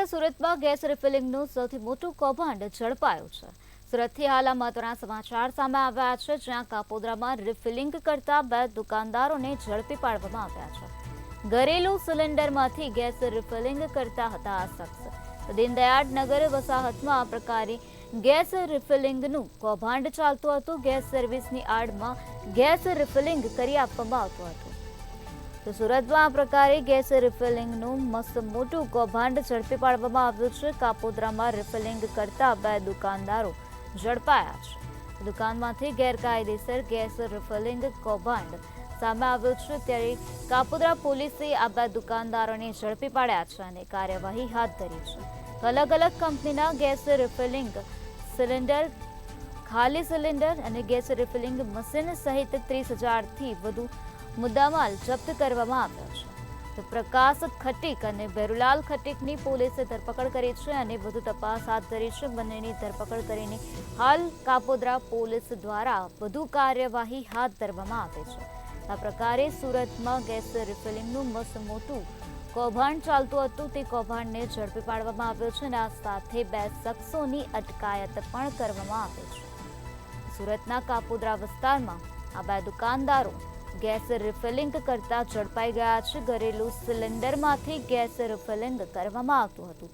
સુરતમાં ગેસ રિફિલિંગનું સૌથી મોટું કૌભાંડ ઝડપાયું છે। સુરતથી હાલ મહત્વના સમાચાર સામે આવ્યા છે, જ્યાં કાપોદ્રામાં રિફિલિંગ કરતા 2 દુકાનદારોને ઝડપી પાડવામાં આવ્યા છે। ઘરેલું સિલિન્ડરમાંથી ગેસ રિફિલિંગ કરતા હતા આ શખ્સ। દીનદયાળ નગર વસાહતમાં આ પ્રકારે ગેસ રિફિલિંગનું કૌભાંડ ચાલતું હતું। ગેસ સર્વિસની આડમાં ગેસ રિફિલિંગ કરી આપવામાં આવતું હતું। તો સુરતમાં આ પ્રકારે ગેસ રિફિલિંગનું મસ્ત મોટું કૌભાંડ ઝડપી પાડવામાં આવ્યું છે। કાપોદ્રામાં રિફિલિંગ કરતા 2 દુકાનદારો ઝડપાયા છે। દુકાનમાંથી ગેરકાયદેસર ગેસ રિફિલિંગ કૌભાંડ સામે આવ્યું છે, ત્યારે કાપોદ્રા પોલીસે આ 2 દુકાનદારોને ઝડપી પાડ્યા છે અને કાર્યવાહી હાથ ધરી છે। અલગ અલગ કંપનીના ગેસ રિફિલિંગ સિલિન્ડર, ખાલી સિલિન્ડર અને ગેસ રિફિલિંગ મશીન સહિત 30,000થી વધુ મુદ્દામાલ જપ્ત કરવામાં આવ્યો છે। તો પ્રકાશ ખટીક અને ભેરુલાલ ખટીકની પોલીસે ધરપકડ કરી છે અને વધુ તપાસ હાથ ધરી છે। બંનેની ધરપકડ કરીને હાલ કાપોદ્રા પોલીસ દ્વારા વધુ કાર્યવાહી હાથ ધરવામાં આવે છે। આ પ્રકારે સુરતમાં ગેસ રિફિલિંગનું મસ્ત મોટું કૌભાંડ ચાલતું હતું, તે કૌભાંડને ઝડપી પાડવામાં આવ્યો છે અને આ સાથે 2 શખ્સોની અટકાયત પણ કરવામાં આવી છે। સુરતના કાપોદ્રા વિસ્તારમાં આ 2 દુકાનદારો ગેસ રિફિલિંગ કરતા ઝડપાઈ ગયા છે। ઘરેલું સિલિન્ડરમાંથી ગેસ રિફિલિંગ કરવામાં આવતું હતું।